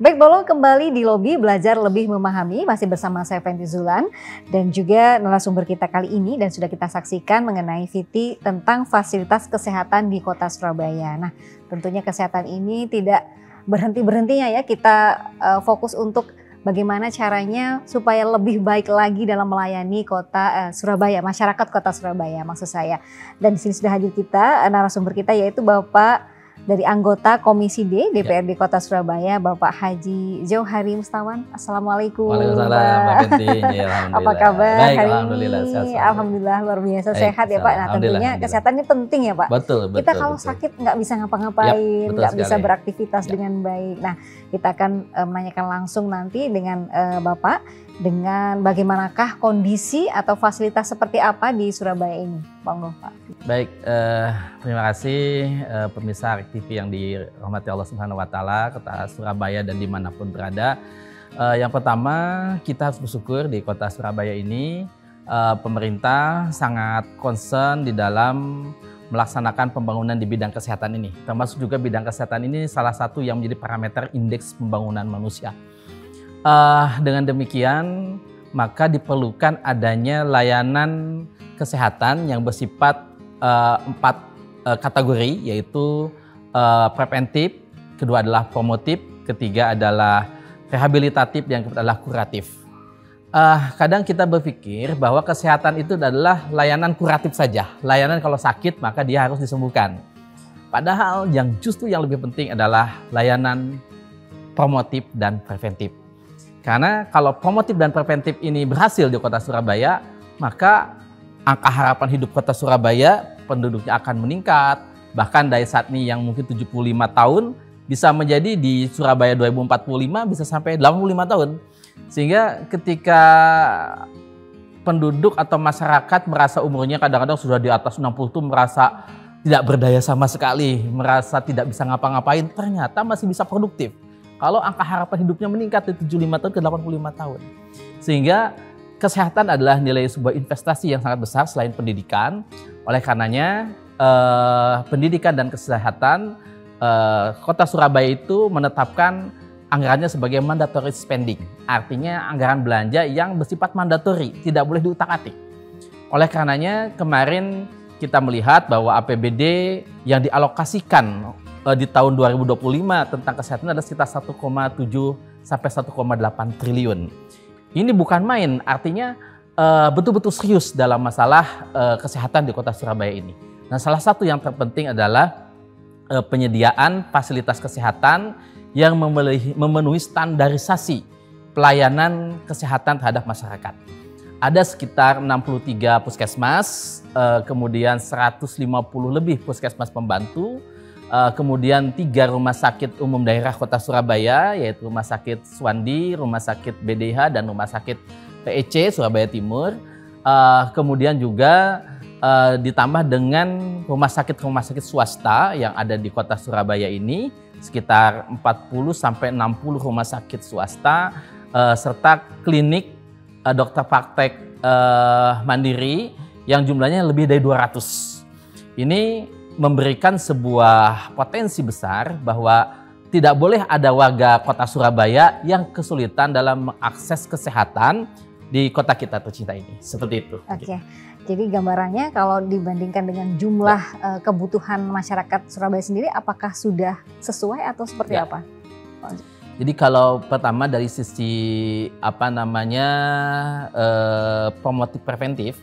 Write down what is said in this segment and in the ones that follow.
Baik, Bolo, kembali di lobi belajar lebih memahami, masih bersama saya Fenty Zulan dan juga narasumber kita kali ini, dan sudah kita saksikan mengenai Viti tentang fasilitas kesehatan di Kota Surabaya. Nah, tentunya kesehatan ini tidak berhenti-berhentinya ya, kita fokus untuk bagaimana caranya supaya lebih baik lagi dalam melayani Kota Surabaya, masyarakat Kota Surabaya maksud saya. Dan di sini sudah hadir kita, narasumber kita yaitu Bapak dari anggota Komisi D DPRD Kota Surabaya, Bapak Haji Jauhari Mustawan. Assalamualaikum. Waalaikumsalam, Mbak Fenty. Ya, apa kabar baik, hari alhamdulillah, ini? sehat, Alhamdulillah luar biasa sehat ya Pak. Nah tentunya kesehatan ini penting ya Pak. Betul. Kita kalau sakit nggak bisa ngapa-ngapain, nggak bisa beraktivitas dengan baik. Nah kita akan menanyakan langsung nanti dengan Bapak, dengan bagaimanakah kondisi atau fasilitas seperti apa di Surabaya ini, Bang Pak. Baik, terima kasih pemirsa TV yang dirahmati Allah Subhanahu Wa Taala, Kota Surabaya dan dimanapun berada. Yang pertama kita harus bersyukur di Kota Surabaya ini pemerintah sangat concern di dalam melaksanakan pembangunan di bidang kesehatan ini. Termasuk juga bidang kesehatan ini salah satu yang menjadi parameter indeks pembangunan manusia. Dengan demikian maka diperlukan adanya layanan kesehatan yang bersifat 4 kategori, yaitu preventif, kedua adalah promotif, ketiga adalah rehabilitatif, yang keempat adalah kuratif. Kadang kita berpikir bahwa kesehatan itu adalah layanan kuratif saja, layanan kalau sakit maka dia harus disembuhkan. Padahal yang justru yang lebih penting adalah layanan promotif dan preventif. Karena kalau promotif dan preventif ini berhasil di Kota Surabaya, maka angka harapan hidup Kota Surabaya penduduknya akan meningkat. Bahkan dari saat ini yang mungkin 75 tahun bisa menjadi di Surabaya 2045 bisa sampai 85 tahun. Sehingga ketika penduduk atau masyarakat merasa umurnya kadang-kadang sudah di atas 60 itu merasa tidak berdaya sama sekali, merasa tidak bisa ngapa-ngapain, ternyata masih bisa produktif. Kalau angka harapan hidupnya meningkat dari 75 tahun ke 85 tahun. Sehingga kesehatan adalah nilai sebuah investasi yang sangat besar selain pendidikan. Oleh karenanya pendidikan dan kesehatan Kota Surabaya itu menetapkan anggarannya sebagai mandatory spending. Artinya anggaran belanja yang bersifat mandatori, tidak boleh diutak-atik. Oleh karenanya kemarin kita melihat bahwa APBD yang dialokasikan di tahun 2025 tentang kesehatan ada sekitar 1,7 sampai 1,8 triliun. Ini bukan main, artinya betul-betul serius dalam masalah kesehatan di Kota Surabaya ini. Nah, salah satu yang terpenting adalah penyediaan fasilitas kesehatan yang memenuhi standarisasi pelayanan kesehatan terhadap masyarakat. Ada sekitar 63 puskesmas, kemudian 150 lebih puskesmas pembantu, kemudian 3 rumah sakit umum daerah Kota Surabaya, yaitu Rumah Sakit Suwandi, Rumah Sakit BDH, dan Rumah Sakit PEC Surabaya Timur. Kemudian juga ditambah dengan rumah sakit swasta yang ada di Kota Surabaya ini, sekitar 40 sampai 60 rumah sakit swasta, serta klinik dokter praktek mandiri yang jumlahnya lebih dari 200. Ini memberikan sebuah potensi besar bahwa tidak boleh ada warga Kota Surabaya yang kesulitan dalam mengakses kesehatan di kota kita tercinta ini. Seperti itu. Oke. Jadi gambarannya kalau dibandingkan dengan jumlah kebutuhan masyarakat Surabaya sendiri, apakah sudah sesuai atau seperti apa? Jadi kalau pertama dari sisi promotif preventif,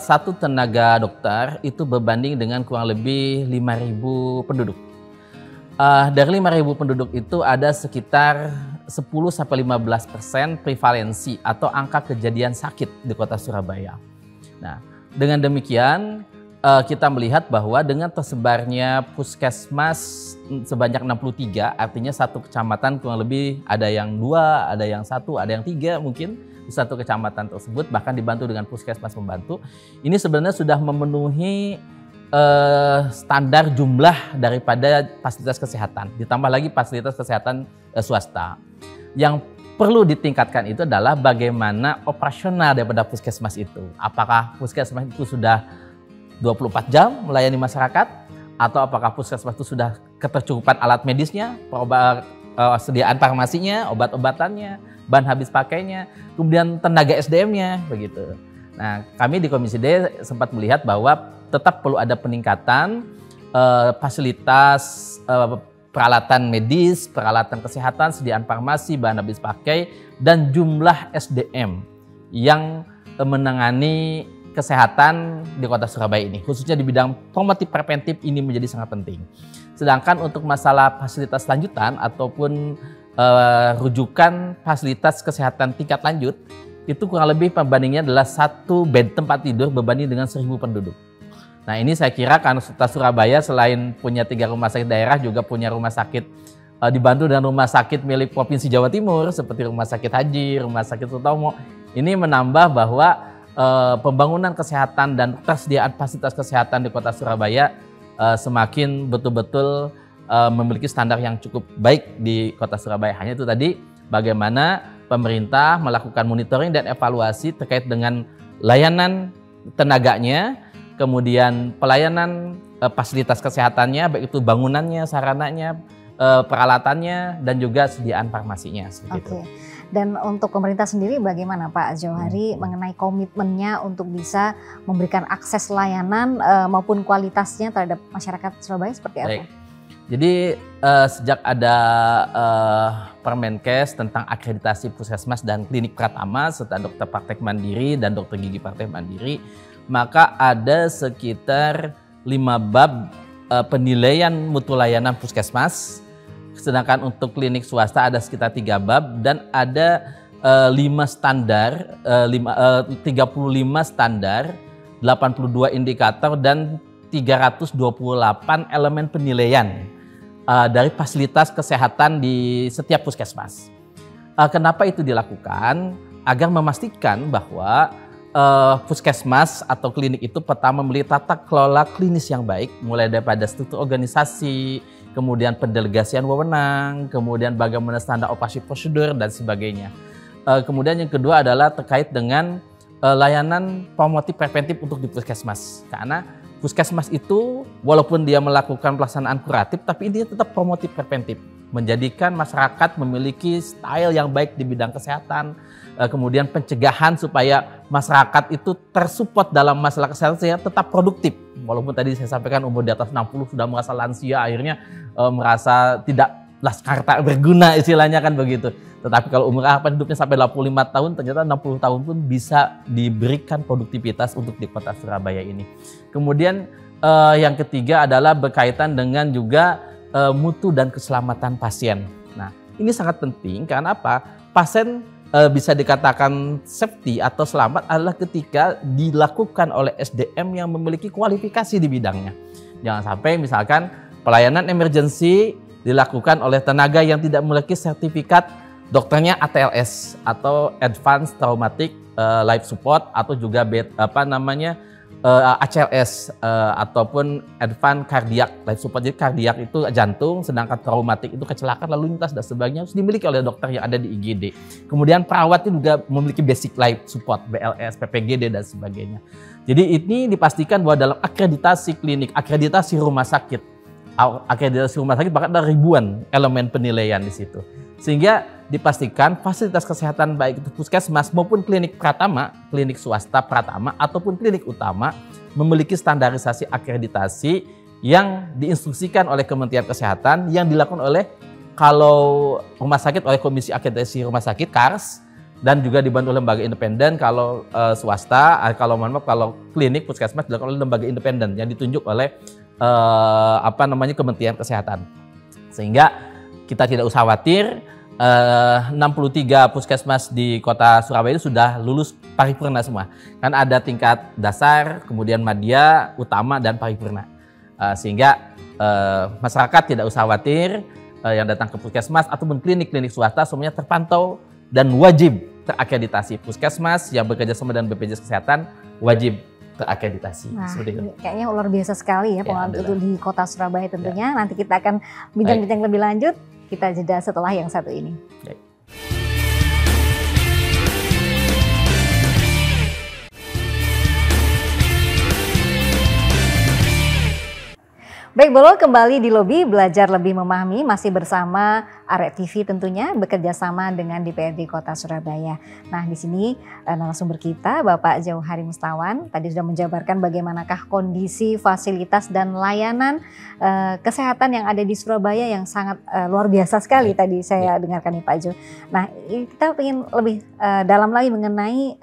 satu tenaga dokter itu berbanding dengan kurang lebih 5.000 penduduk. Dari 5.000 penduduk itu ada sekitar 10-15% prevalensi atau angka kejadian sakit di Kota Surabaya. Nah, dengan demikian kita melihat bahwa dengan tersebarnya puskesmas sebanyak 63, artinya satu kecamatan kurang lebih ada yang 2, ada yang 1, ada yang 3 mungkin di satu kecamatan tersebut, bahkan dibantu dengan puskesmas pembantu. Ini sebenarnya sudah memenuhi standar jumlah daripada fasilitas kesehatan, ditambah lagi fasilitas kesehatan swasta. Yang perlu ditingkatkan itu adalah bagaimana operasional daripada puskesmas itu. Apakah puskesmas itu sudah 24 jam melayani masyarakat, atau apakah puskesmas itu sudah ketercukupan alat medisnya, sediaan farmasinya, obat-obatannya, bahan habis pakainya, kemudian tenaga SDM-nya begitu. Nah, kami di Komisi D sempat melihat bahwa tetap perlu ada peningkatan fasilitas peralatan medis, peralatan kesehatan, sediaan farmasi, bahan habis pakai, dan jumlah SDM yang menangani kesehatan di Kota Surabaya ini, khususnya di bidang promotif preventif ini menjadi sangat penting. Sedangkan untuk masalah fasilitas lanjutan ataupun rujukan fasilitas kesehatan tingkat lanjut, itu kurang lebih pembandingnya adalah 1 bed tempat tidur berbanding dengan 1.000 penduduk. Nah, ini saya kira karena Kota Surabaya selain punya 3 rumah sakit daerah juga punya rumah sakit dibantu dengan rumah sakit milik Provinsi Jawa Timur seperti Rumah Sakit Haji, Rumah Sakit Sutomo. Ini menambah bahwa pembangunan kesehatan dan ketersediaan fasilitas kesehatan di Kota Surabaya semakin betul-betul memiliki standar yang cukup baik di Kota Surabaya. Hanya itu tadi bagaimana pemerintah melakukan monitoring dan evaluasi terkait dengan layanan tenaganya, kemudian pelayanan fasilitas kesehatannya, baik itu bangunannya, sarananya, peralatannya, dan juga sediaan farmasinya. Oke. Dan untuk pemerintah sendiri bagaimana Pak Jauhari mengenai komitmennya untuk bisa memberikan akses layanan maupun kualitasnya terhadap masyarakat Surabaya seperti apa? Baik. Jadi sejak ada Permenkes tentang akreditasi puskesmas dan klinik pratama serta dokter praktek mandiri dan dokter gigi praktek mandiri, maka ada sekitar 5 bab penilaian mutu layanan puskesmas. Sedangkan untuk klinik swasta ada sekitar 3 bab dan ada 35 standar, 82 indikator dan 328 elemen penilaian dari fasilitas kesehatan di setiap puskesmas. Kenapa itu dilakukan? Agar memastikan bahwa puskesmas atau klinik itu pertama memiliki tata kelola klinis yang baik, mulai daripada struktur organisasi, kemudian pendelegasian wewenang, kemudian bagaimana standar operasi prosedur dan sebagainya. Kemudian yang kedua adalah terkait dengan layanan promotif preventif untuk di puskesmas. Karena puskesmas itu walaupun dia melakukan pelaksanaan kuratif, tapi dia tetap promotif preventif. Menjadikan masyarakat memiliki style yang baik di bidang kesehatan, kemudian pencegahan supaya masyarakat itu tersupport dalam masalah kesehatan sehingga tetap produktif. Walaupun tadi saya sampaikan umur di atas 60 sudah merasa lansia, akhirnya merasa tidak laskar tak berguna istilahnya kan begitu. Tetapi kalau umur harapan hidupnya sampai 85 tahun, ternyata 60 tahun pun bisa diberikan produktivitas untuk di Kota Surabaya ini. Kemudian yang ketiga adalah berkaitan dengan juga mutu dan keselamatan pasien. Nah, ini sangat penting karena apa? Pasien bisa dikatakan safety atau selamat adalah ketika dilakukan oleh SDM yang memiliki kualifikasi di bidangnya. Jangan sampai misalkan pelayanan emergency dilakukan oleh tenaga yang tidak memiliki sertifikat dokternya ATLS atau Advanced Traumatic Life Support atau juga ACLS ataupun Advanced Cardiac Life Support. Jadi kardiak itu jantung, sedangkan traumatik itu kecelakaan lalu lintas dan sebagainya harus dimiliki oleh dokter yang ada di IGD. Kemudian perawat itu juga memiliki Basic Life Support, BLS, PPGD dan sebagainya. Jadi ini dipastikan bahwa dalam akreditasi klinik, akreditasi rumah sakit bahkan ada ribuan elemen penilaian di situ. Sehingga dipastikan fasilitas kesehatan baik itu puskesmas maupun klinik pratama, klinik swasta pratama ataupun klinik utama memiliki standarisasi akreditasi yang diinstruksikan oleh Kementerian Kesehatan yang dilakukan oleh kalau rumah sakit oleh Komisi Akreditasi Rumah Sakit KARS dan juga dibantu lembaga independen. Kalau swasta, kalau klinik puskesmas dilakukan oleh lembaga independen yang ditunjuk oleh Kementerian Kesehatan. Sehingga kita tidak usah khawatir, 63 puskesmas di Kota Surabaya itu sudah lulus paripurna semua. Kan ada tingkat dasar, kemudian madya, utama, dan paripurna. Sehingga masyarakat tidak usah khawatir yang datang ke puskesmas ataupun klinik-klinik swasta semuanya terpantau dan wajib terakreditasi. Puskesmas yang bekerja sama dengan BPJS Kesehatan wajib terakreditasi. Nah, kayaknya luar biasa sekali ya pengalaman itu di Kota Surabaya tentunya. Nanti kita akan bincang-bincang lebih lanjut. Kita jeda setelah yang satu ini. Baik. Baik, Bolo, kembali di Lobi Belajar Lebih Memahami, masih bersama Arek TV tentunya, bekerja sama dengan DPRD Kota Surabaya. Nah, di sini narasumber kita Bapak Jauhari Mustawan tadi sudah menjabarkan bagaimanakah kondisi, fasilitas dan layanan kesehatan yang ada di Surabaya yang sangat luar biasa sekali tadi saya dengarkan nih Pak Jo. Nah, kita ingin lebih dalam lagi mengenai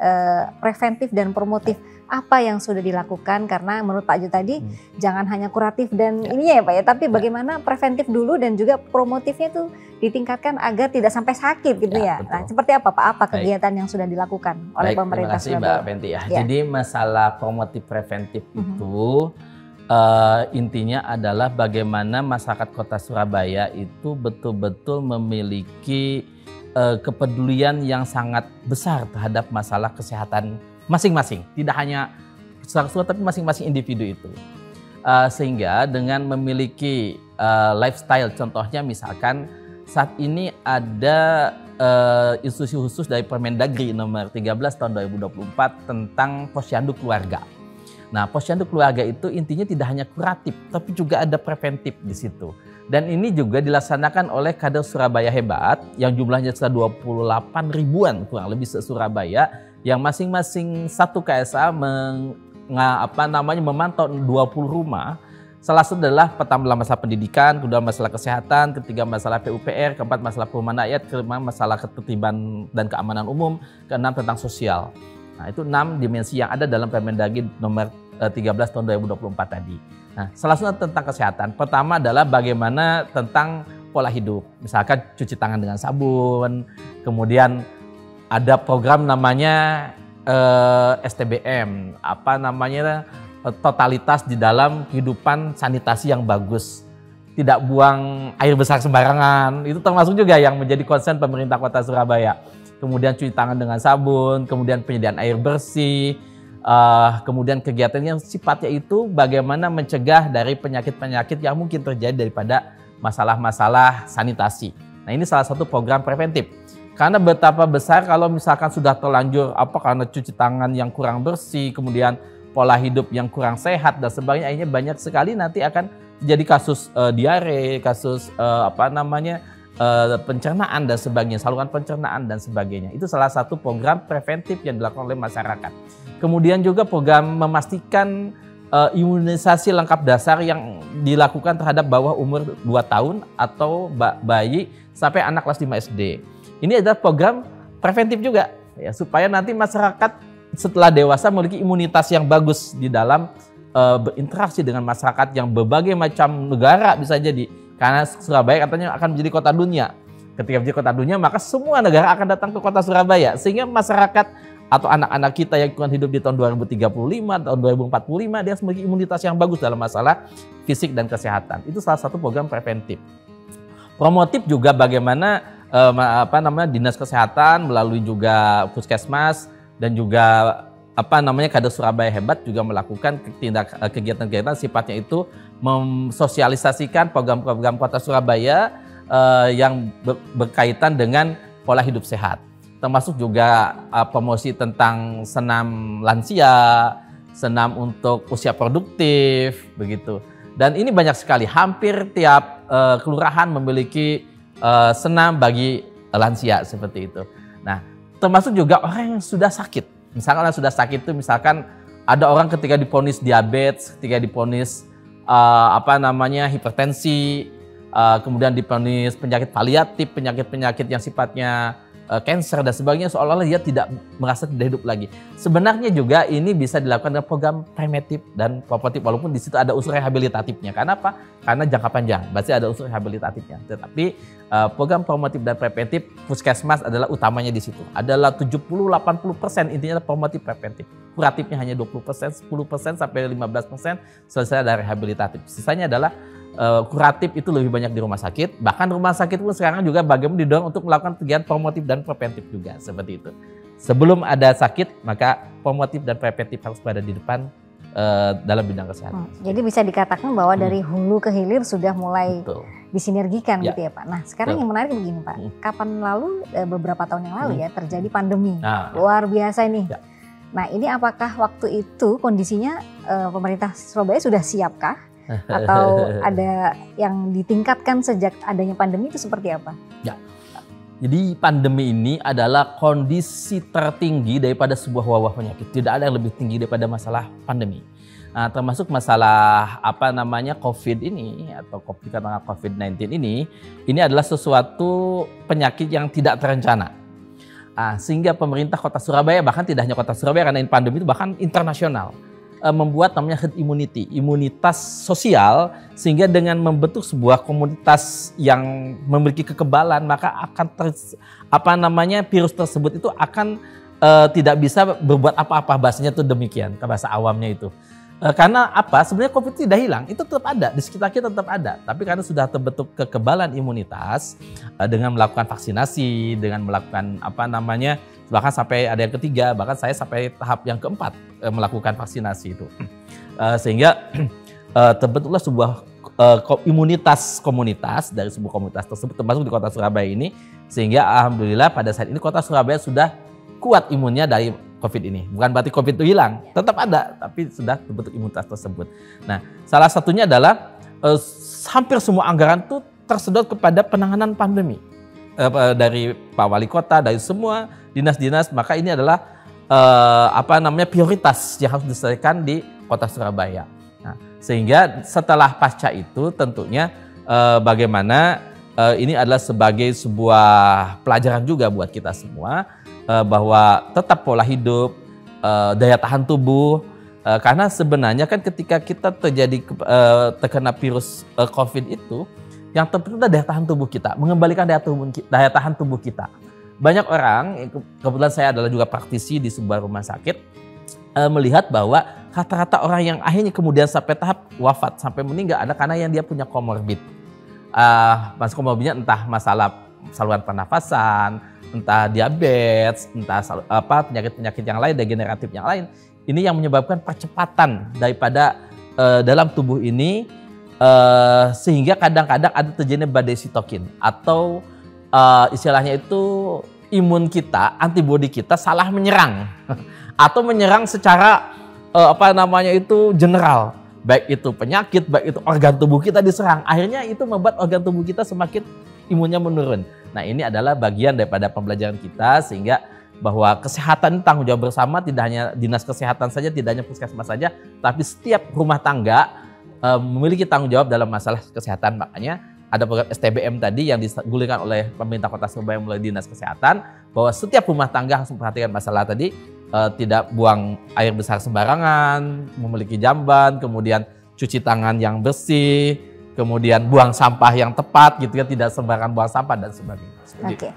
preventif dan promotif. Apa yang sudah dilakukan, karena menurut Pak Jo tadi jangan hanya kuratif dan ininya ya Pak ya, tapi bagaimana preventif dulu dan juga promotifnya tuh ditingkatkan agar tidak sampai sakit gitu ya. Nah, seperti apa Pak, apa kegiatan yang sudah dilakukan oleh pemerintah Surabaya? Terima kasih Mbak Fenty ya. Jadi masalah promotif preventif itu intinya adalah bagaimana masyarakat Kota Surabaya itu betul-betul memiliki kepedulian yang sangat besar terhadap masalah kesehatan masing-masing, tidak hanya secara keseluruhan tapi masing-masing individu itu. Sehingga dengan memiliki lifestyle, contohnya misalkan saat ini ada institusi khusus dari Permendagri nomor 13 tahun 2024 tentang posyandu keluarga. Nah, posyandu keluarga itu intinya tidak hanya kuratif, tapi juga ada preventif di situ. Dan ini juga dilaksanakan oleh kader Surabaya Hebat yang jumlahnya sudah 28 ribuan kurang lebih se-Surabaya, yang masing-masing satu KSA memantau 20 rumah. Salah satu adalah pertama masalah pendidikan, kedua masalah kesehatan, ketiga masalah PUPR, keempat masalah perumahan rakyat, kelima masalah ketertiban dan keamanan umum, keenam tentang sosial. Nah, itu 6 dimensi yang ada dalam Permendagri nomor 13 tahun 2024 tadi. Nah, salah satu tentang kesehatan. Pertama adalah bagaimana tentang pola hidup. Misalkan cuci tangan dengan sabun, kemudian ada program namanya STBM, totalitas di dalam kehidupan sanitasi yang bagus. Tidak buang air besar sembarangan, itu termasuk juga yang menjadi concern pemerintah Kota Surabaya. Kemudian cuci tangan dengan sabun, kemudian penyediaan air bersih, kemudian kegiatan yang sifatnya itu bagaimana mencegah dari penyakit-penyakit yang mungkin terjadi daripada masalah-masalah sanitasi. Nah, ini salah satu program preventif. Karena betapa besar kalau misalkan sudah terlanjur karena cuci tangan yang kurang bersih, kemudian pola hidup yang kurang sehat dan sebagainya, akhirnya banyak sekali nanti akan jadi kasus diare, kasus pencernaan dan sebagainya, saluran pencernaan dan sebagainya. Itu salah satu program preventif yang dilakukan oleh masyarakat. Kemudian juga program memastikan imunisasi lengkap dasar yang dilakukan terhadap bawah umur 2 tahun atau bayi sampai anak kelas 5 SD. Ini adalah program preventif juga ya, supaya nanti masyarakat setelah dewasa memiliki imunitas yang bagus di dalam berinteraksi dengan masyarakat yang berbagai macam negara bisa jadi. Karena Surabaya katanya akan menjadi kota dunia. Ketika menjadi kota dunia, maka semua negara akan datang ke kota Surabaya. Sehingga masyarakat atau anak-anak kita yang akan hidup di tahun 2035, tahun 2045, dia harus memiliki imunitas yang bagus dalam masalah fisik dan kesehatan. Itu salah satu program preventif. Promotif juga bagaimana Dinas Kesehatan melalui juga Puskesmas dan juga kader Surabaya Hebat juga melakukan kegiatan-kegiatan sifatnya itu mensosialisasikan program-program Kota Surabaya yang berkaitan dengan pola hidup sehat. Termasuk juga promosi tentang senam lansia, senam untuk usia produktif, begitu. Dan ini banyak sekali, hampir tiap kelurahan memiliki senam bagi lansia seperti itu. Nah, termasuk juga orang yang sudah sakit. Misalkan orang sudah sakit itu, misalkan ada orang ketika divonis diabetes, ketika divonis hipertensi, kemudian divonis penyakit paliatif, penyakit-penyakit yang sifatnya cancer dan sebagainya, seolah-olah dia tidak merasa tidak hidup lagi. Sebenarnya juga ini bisa dilakukan dengan program preventif dan promotif, walaupun di situ ada unsur rehabilitatifnya. Karena apa? Karena jangka panjang, pasti ada unsur rehabilitatifnya. Tetapi program promotif dan preventif Puskesmas adalah utamanya di situ. Adalah 70-80% intinya adalah promotif preventif. Kuratifnya hanya 20%, 10% sampai 15% selesai dari rehabilitatif. Sisanya adalah kuratif itu lebih banyak di rumah sakit. Bahkan rumah sakit pun sekarang juga bagaimana didorong untuk melakukan kegiatan promotif dan preventif juga seperti itu. Sebelum ada sakit, maka promotif dan preventif harus berada di depan dalam bidang kesehatan. Jadi bisa dikatakan bahwa dari hulu ke hilir sudah mulai disinergikan gitu ya Pak. Nah, sekarang yang menarik begini Pak. Kapan lalu, beberapa tahun yang lalu ya, terjadi pandemi. Luar biasa nih. Nah, ini apakah waktu itu kondisinya pemerintah Surabaya sudah siapkah? atau ada yang ditingkatkan sejak adanya pandemi itu seperti apa? Ya, jadi pandemi ini adalah kondisi tertinggi daripada sebuah wabah penyakit. Tidak ada yang lebih tinggi daripada masalah pandemi. Nah, termasuk masalah COVID ini atau COVID-19 ini adalah sesuatu penyakit yang tidak terencana. Sehingga pemerintah Kota Surabaya, bahkan tidak hanya Kota Surabaya karena ini pandemi itu bahkan internasional, membuat namanya herd immunity, imunitas sosial, sehingga dengan membentuk sebuah komunitas yang memiliki kekebalan maka akan virus tersebut itu akan tidak bisa berbuat apa-apa, bahasanya itu demikian, bahasa awamnya itu. Karena sebenarnya COVID tidak hilang, itu tetap ada, di sekitar kita tetap ada. Tapi karena sudah terbentuk kekebalan imunitas dengan melakukan vaksinasi, dengan melakukan bahkan sampai ada yang ketiga, bahkan saya sampai tahap yang keempat melakukan vaksinasi itu. Sehingga terbentuklah sebuah imunitas komunitas dari sebuah komunitas tersebut termasuk di Kota Surabaya ini. Sehingga alhamdulillah pada saat ini Kota Surabaya sudah kuat imunnya dari COVID ini. Bukan berarti COVID itu hilang, tetap ada, tapi sudah terbentuk imunitas tersebut. Nah, salah satunya adalah hampir semua anggaran itu tersedot kepada penanganan pandemi. Dari Pak Wali Kota, dari semua dinas-dinas, maka ini adalah prioritas yang harus diselesaikan di Kota Surabaya. Nah, sehingga setelah pasca itu tentunya bagaimana ini adalah sebagai sebuah pelajaran juga buat kita semua, bahwa tetap pola hidup, daya tahan tubuh, karena sebenarnya kan ketika kita terkena virus COVID itu, yang terpenting adalah daya tahan tubuh kita, mengembalikan daya tahan tubuh kita. Banyak orang, kebetulan saya adalah juga praktisi di sebuah rumah sakit, melihat bahwa rata-rata orang yang akhirnya kemudian sampai tahap wafat, sampai meninggal, ada karena yang dia punya komorbid. Komorbidnya entah masalah saluran pernafasan, entah diabetes, entah penyakit-penyakit yang lain, degeneratif yang lain. Ini yang menyebabkan percepatan daripada dalam tubuh ini, sehingga kadang-kadang ada terjadi badai sitokin atau istilahnya itu imun kita, antibodi kita salah menyerang atau menyerang secara general, baik itu penyakit, baik itu organ tubuh kita diserang. Akhirnya itu membuat organ tubuh kita semakin imunnya menurun. Nah, ini adalah bagian daripada pembelajaran kita, sehingga bahwa kesehatan tanggung jawab bersama, tidak hanya dinas kesehatan saja, tidak hanya puskesmas saja, tapi setiap rumah tangga memiliki tanggung jawab dalam masalah kesehatan. Makanya ada program STBM tadi yang digulirkan oleh pemerintah Kota Surabaya melalui dinas kesehatan, bahwa setiap rumah tangga harus memperhatikan masalah tadi, tidak buang air besar sembarangan, memiliki jamban, kemudian cuci tangan yang bersih, kemudian buang sampah yang tepat gitu ya, tidak sembarangan buang sampah dan sebagainya. Oke.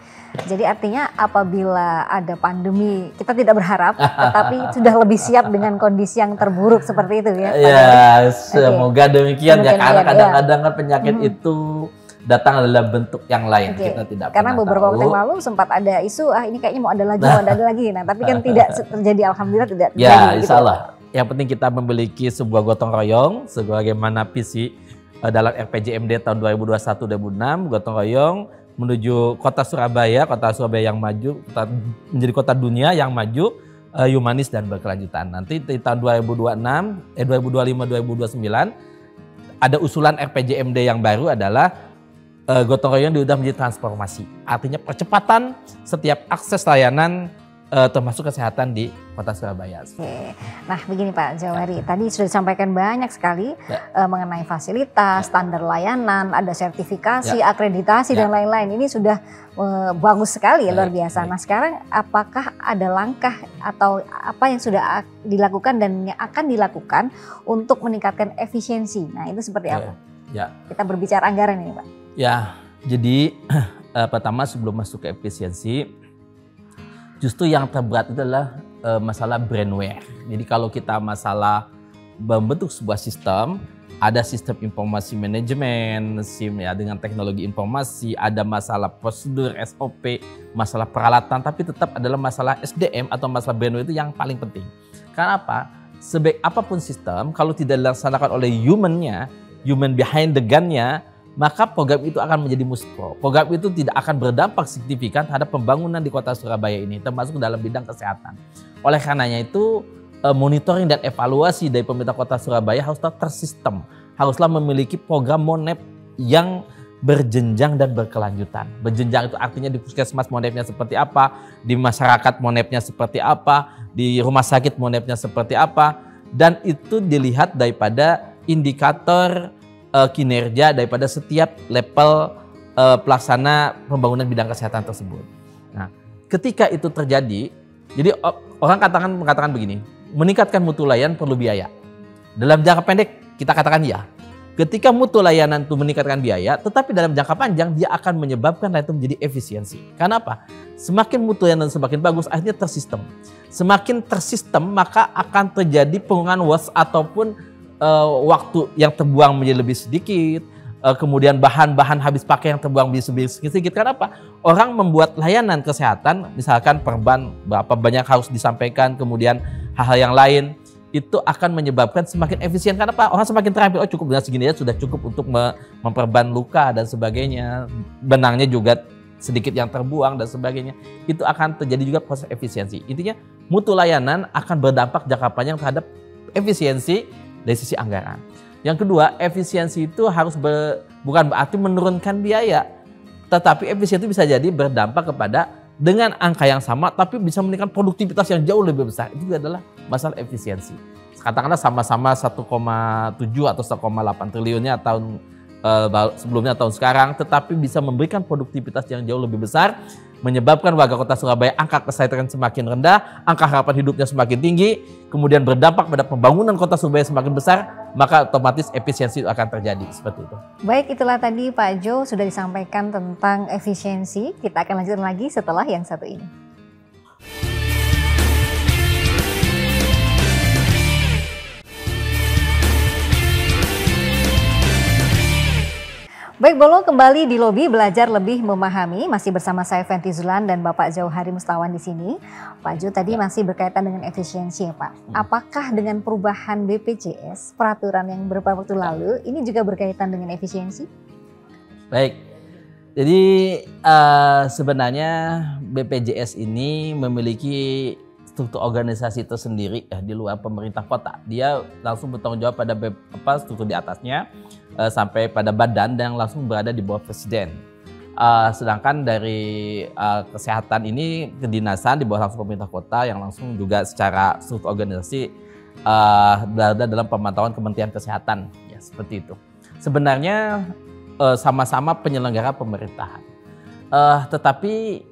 Jadi artinya apabila ada pandemi, kita tidak berharap, tetapi sudah lebih siap dengan kondisi yang terburuk seperti itu ya. Ya, semoga demikian ya, karena kadang-kadang kan penyakit itu datang adalah bentuk yang lain. Kita tidak karena beberapa waktu yang lalu sempat ada isu, ini kayaknya mau ada lagi. Nah, tapi kan tidak terjadi, alhamdulillah tidak terjadi. Ya, insya Allah. Yang penting kita memiliki sebuah gotong royong, sebagaimana visi dalam RPJMD tahun 2021-2006, gotong royong menuju Kota Surabaya yang maju, menjadi kota dunia yang maju, humanis dan berkelanjutan. Nanti di tahun 2025-2029 ada usulan RPJMD yang baru adalah gotong royong sudah menjadi transformasi. Artinya percepatan setiap akses layanan termasuk kesehatan di Kota Surabaya. Oke. Nah, begini Pak Jawari, tadi sudah disampaikan banyak sekali mengenai fasilitas, standar layanan, ada sertifikasi, akreditasi dan lain-lain. Ini sudah bagus sekali, luar biasa. Nah, sekarang apakah ada langkah atau apa yang sudah dilakukan dan yang akan dilakukan untuk meningkatkan efisiensi? Nah, itu seperti apa? Kita berbicara anggaran ini Pak. Ya, jadi pertama sebelum masuk ke efisiensi, justru yang terberat itu adalah masalah brainware. Jadi kalau kita masalah membentuk sebuah sistem, ada sistem informasi manajemen, SIM ya, dengan teknologi informasi, ada masalah prosedur, SOP, masalah peralatan, tapi tetap adalah masalah SDM atau masalah brainware itu yang paling penting. Karena apa? Sebaik apapun sistem, kalau tidak dilaksanakan oleh human behind the gun-nya, maka program itu akan menjadi muspro. Program itu tidak akan berdampak signifikan terhadap pembangunan di Kota Surabaya ini, termasuk dalam bidang kesehatan. Oleh karenanya itu, monitoring dan evaluasi dari pemerintah Kota Surabaya harus tersistem, haruslah memiliki program monep yang berjenjang dan berkelanjutan. Berjenjang itu artinya di puskesmas monepnya seperti apa, di masyarakat monepnya seperti apa, di rumah sakit monepnya seperti apa, dan itu dilihat daripada indikator kinerja daripada setiap level pelaksana pembangunan bidang kesehatan tersebut. Nah, ketika itu terjadi, jadi orang mengatakan begini, meningkatkan mutu layanan perlu biaya. Dalam jangka pendek kita katakan ya. Ketika mutu layanan itu meningkatkan biaya, tetapi dalam jangka panjang dia akan menyebabkan layanan itu menjadi efisiensi. Karena apa? Semakin mutu layanan semakin bagus, akhirnya tersistem. Semakin tersistem, maka akan terjadi pengurangan waste ataupun waktu yang terbuang menjadi lebih sedikit. Kemudian bahan-bahan habis pakai yang terbuang menjadi lebih sedikit. Karena apa? Orang membuat layanan kesehatan, misalkan perban berapa banyak harus disampaikan, kemudian hal-hal yang lain, itu akan menyebabkan semakin efisien. Karena apa? Orang semakin terampil, oh cukup dengan segini aja sudah cukup untuk memperban luka dan sebagainya. Benangnya juga sedikit yang terbuang dan sebagainya. Itu akan terjadi juga proses efisiensi. Intinya mutu layanan akan berdampak jangka panjang terhadap efisiensi dari sisi anggaran. Yang kedua, efisiensi itu harus bukan berarti menurunkan biaya. Tetapi efisiensi bisa jadi berdampak kepada dengan angka yang sama tapi bisa meningkatkan produktivitas yang jauh lebih besar. Itu adalah masalah efisiensi. Katakanlah sama-sama 1,7 atau 1,8 triliunnya tahun sebelumnya tahun sekarang, tetapi bisa memberikan produktivitas yang jauh lebih besar, menyebabkan warga kota Surabaya angka kesejahteraan semakin rendah, angka harapan hidupnya semakin tinggi, kemudian berdampak pada pembangunan kota Surabaya semakin besar, maka otomatis efisiensi itu akan terjadi seperti itu. Baik, itulah tadi Pak Jo sudah disampaikan tentang efisiensi. Kita akan lanjutkan lagi setelah yang satu ini. Baik, Bolo, kembali di lobi belajar lebih memahami, masih bersama saya Fenty Zulan dan Bapak Jauhari Mustawan di sini. Pak Jo tadi masih berkaitan dengan efisiensi ya Pak. Apakah dengan perubahan BPJS, peraturan yang beberapa waktu lalu, ini juga berkaitan dengan efisiensi? Baik, jadi sebenarnya BPJS ini memiliki struktur organisasi tersendiri ya di luar pemerintah kota. Dia langsung bertanggung jawab pada struktur di atasnya sampai pada badan yang langsung berada di bawah presiden. Sedangkan dari kesehatan ini kedinasan di bawah langsung pemerintah kota yang langsung juga secara struktur organisasi berada dalam pemantauan Kementerian Kesehatan ya seperti itu. Sebenarnya sama-sama penyelenggara pemerintahan. Tetapi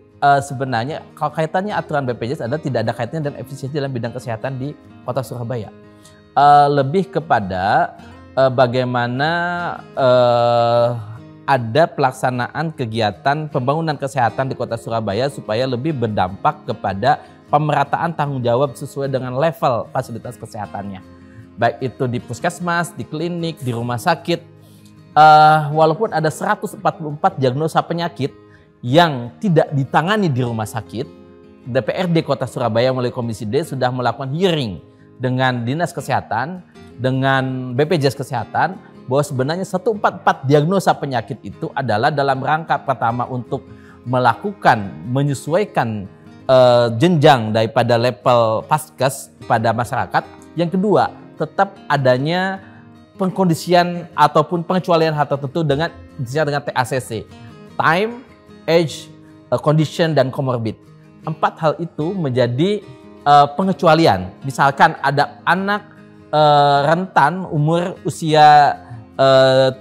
sebenarnya kalau kaitannya aturan BPJS adalah tidak ada kaitannya dengan efisiensi dalam bidang kesehatan di kota Surabaya. Lebih kepada bagaimana ada pelaksanaan kegiatan pembangunan kesehatan di kota Surabaya supaya lebih berdampak kepada pemerataan tanggung jawab sesuai dengan level fasilitas kesehatannya. Baik itu di puskesmas, di klinik, di rumah sakit. Walaupun ada 144 diagnosa penyakit yang tidak ditangani di rumah sakit, DPRD Kota Surabaya melalui Komisi D sudah melakukan hearing dengan Dinas Kesehatan, dengan BPJS Kesehatan, bahwa sebenarnya 144 diagnosa penyakit itu adalah dalam rangka pertama untuk melakukan, menyesuaikan jenjang daripada level Paskes pada masyarakat. Yang kedua, tetap adanya pengkondisian ataupun pengecualian hal tertentu dengan TACC, time, age, condition, dan comorbid. 4 hal itu menjadi pengecualian. Misalkan ada anak rentan umur usia 3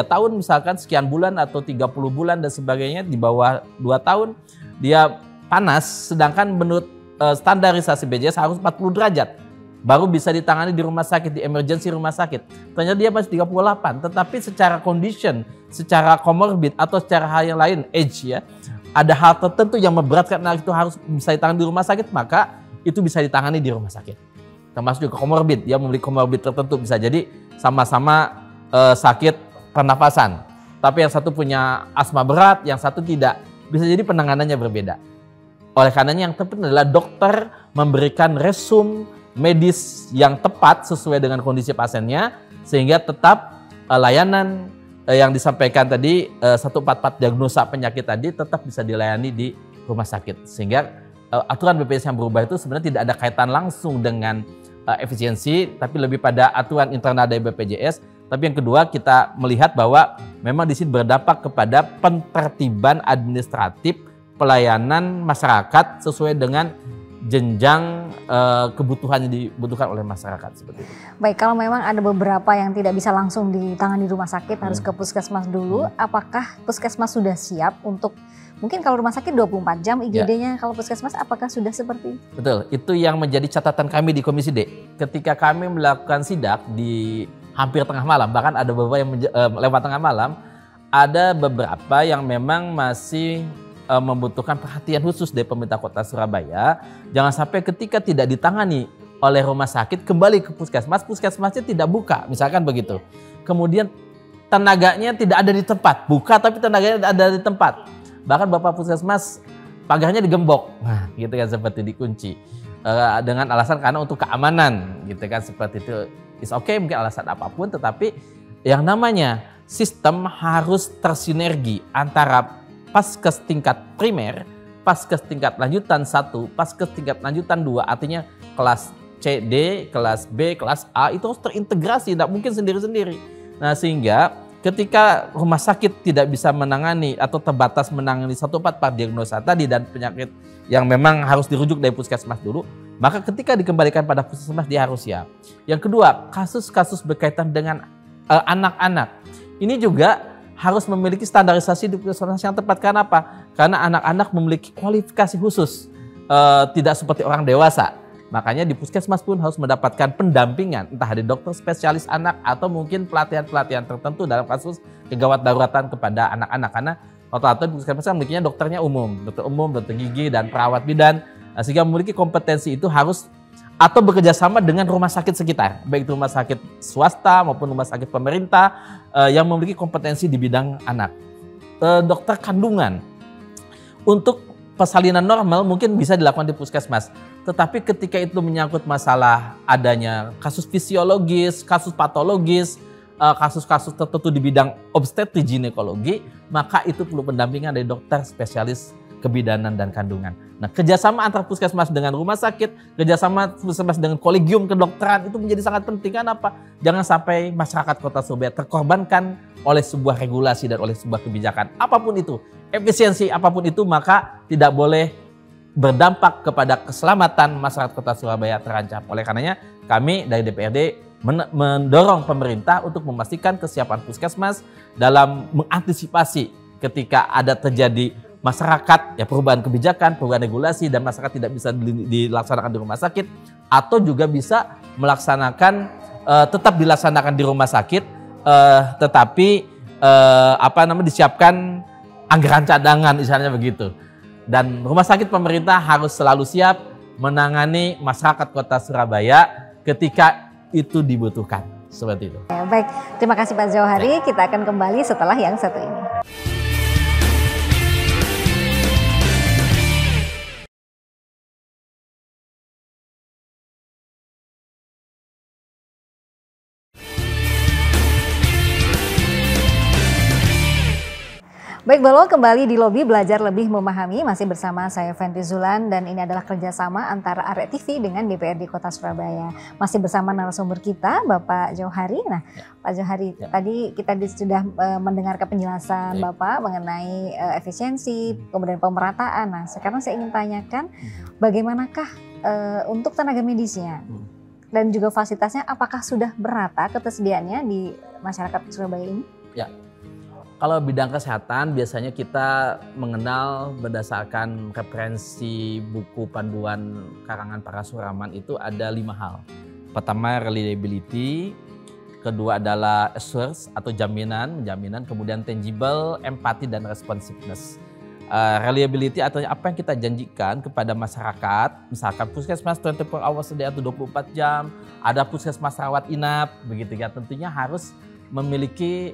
tahun misalkan sekian bulan atau 30 bulan dan sebagainya, di bawah 2 tahun dia panas, sedangkan menurut standarisasi BPJS harus 40 derajat. Baru bisa ditangani di rumah sakit, di emergency rumah sakit. Ternyata dia masih 38, tetapi secara condition, secara comorbid atau secara hal yang lain, age ya, ada hal tertentu yang memberatkan anak itu harus bisa ditangani di rumah sakit, maka itu bisa ditangani di rumah sakit. Termasuk juga comorbid, dia memiliki comorbid tertentu, bisa jadi sama-sama sakit pernafasan. Tapi yang satu punya asma berat, yang satu tidak. Bisa jadi penanganannya berbeda. Oleh karenanya yang terpenting adalah dokter memberikan resum medis yang tepat sesuai dengan kondisi pasiennya, sehingga tetap layanan yang disampaikan tadi 144 diagnosa penyakit tadi tetap bisa dilayani di rumah sakit. Sehingga aturan BPJS yang berubah itu sebenarnya tidak ada kaitan langsung dengan efisiensi, tapi lebih pada aturan internal dari BPJS. Tapi yang kedua, kita melihat bahwa memang di sini berdampak kepada penertiban administratif pelayanan masyarakat sesuai dengan jenjang kebutuhan yang dibutuhkan oleh masyarakat seperti itu. Baik, kalau memang ada beberapa yang tidak bisa langsung ditangani di rumah sakit, harus ke puskesmas dulu, apakah puskesmas sudah siap untuk, mungkin kalau rumah sakit 24 jam IGD-nya, kalau puskesmas apakah sudah seperti itu? Betul, itu yang menjadi catatan kami di Komisi D. Ketika kami melakukan sidak di hampir tengah malam, bahkan ada beberapa yang lewat tengah malam, ada beberapa yang memang masih membutuhkan perhatian khusus dari pemerintah Kota Surabaya. Jangan sampai ketika tidak ditangani oleh rumah sakit kembali ke puskesmas, puskesmasnya tidak buka, misalkan begitu. Kemudian tenaganya tidak ada di tempat, buka tapi tenaganya ada di tempat. Bahkan Bapak Puskesmas pagarnya digembok, nah gitu kan, seperti dikunci dengan alasan karena untuk keamanan, gitu kan, seperti itu. Is okay, mungkin alasan apapun, tetapi yang namanya sistem harus tersinergi antara Paskes tingkat primer, Paskes tingkat lanjutan 1, Paskes tingkat lanjutan 2, artinya kelas C, D, kelas B, kelas A itu harus terintegrasi, tidak mungkin sendiri-sendiri. Nah, sehingga ketika rumah sakit tidak bisa menangani atau terbatas menangani 1/4 diagnosa tadi dan penyakit yang memang harus dirujuk dari puskesmas dulu, maka ketika dikembalikan pada puskesmas dia harus siap. Yang kedua, kasus-kasus berkaitan dengan anak-anak. Ini juga harus memiliki standarisasi di puskesmas yang tepat. Karena apa? Karena anak-anak memiliki kualifikasi khusus, tidak seperti orang dewasa. Makanya di puskesmas pun harus mendapatkan pendampingan, entah dari dokter spesialis anak atau mungkin pelatihan-pelatihan tertentu dalam kasus kegawat daruratan kepada anak-anak. Karena rata-rata di puskesmas memilikinya dokternya umum, dokter gigi dan perawat bidan, sehingga memiliki kompetensi itu harus atau bekerja sama dengan rumah sakit sekitar, baik itu rumah sakit swasta maupun rumah sakit pemerintah yang memiliki kompetensi di bidang anak. Dokter kandungan untuk persalinan normal mungkin bisa dilakukan di puskesmas, tetapi ketika itu menyangkut masalah adanya kasus fisiologis, kasus patologis, kasus-kasus tertentu di bidang obstetri ginekologi, maka itu perlu pendampingan dari dokter spesialis kebidanan dan kandungan. Nah, kerjasama antara puskesmas dengan rumah sakit, kerjasama puskesmas dengan kolegium kedokteran itu menjadi sangat penting. Kenapa? Jangan sampai masyarakat Kota Surabaya terkorbankan oleh sebuah regulasi dan oleh sebuah kebijakan. Apapun itu, efisiensi apapun itu, maka tidak boleh berdampak kepada keselamatan masyarakat Kota Surabaya terancam. Oleh karenanya, kami dari DPRD mendorong pemerintah untuk memastikan kesiapan puskesmas dalam mengantisipasi ketika ada terjadi masyarakat, ya perubahan kebijakan, perubahan regulasi, dan masyarakat tidak bisa dilaksanakan di rumah sakit, atau juga bisa melaksanakan tetap dilaksanakan di rumah sakit, tetapi disiapkan anggaran cadangan, misalnya begitu. Dan rumah sakit pemerintah harus selalu siap menangani masyarakat Kota Surabaya ketika itu dibutuhkan, seperti itu. Baik, terima kasih Pak Jauhari. Kita akan kembali setelah yang satu ini. Baik, Balo, kembali di Lobi Belajar Lebih Memahami, masih bersama saya Fenty Zulan, dan ini adalah kerjasama antara Arek TV dengan DPRD Kota Surabaya. Masih bersama narasumber kita, Bapak Jauhari. Nah, Pak Jauhari, tadi kita sudah mendengarkan penjelasan Bapak mengenai efisiensi, kemudian pemerataan. Nah, sekarang saya ingin tanyakan, bagaimanakah untuk tenaga medisnya dan juga fasilitasnya, apakah sudah merata ketersediaannya di masyarakat Surabaya ini? Ya. Kalau bidang kesehatan biasanya kita mengenal berdasarkan referensi buku panduan karangan para suraman itu ada 5 hal. Pertama reliability, kedua adalah assurance atau jaminan, kemudian tangible, empati dan responsiveness. Reliability atau apa yang kita janjikan kepada masyarakat, misalkan puskesmas 24 hours a day atau 24 jam, ada puskesmas rawat inap, begitu ya, tentunya harus memiliki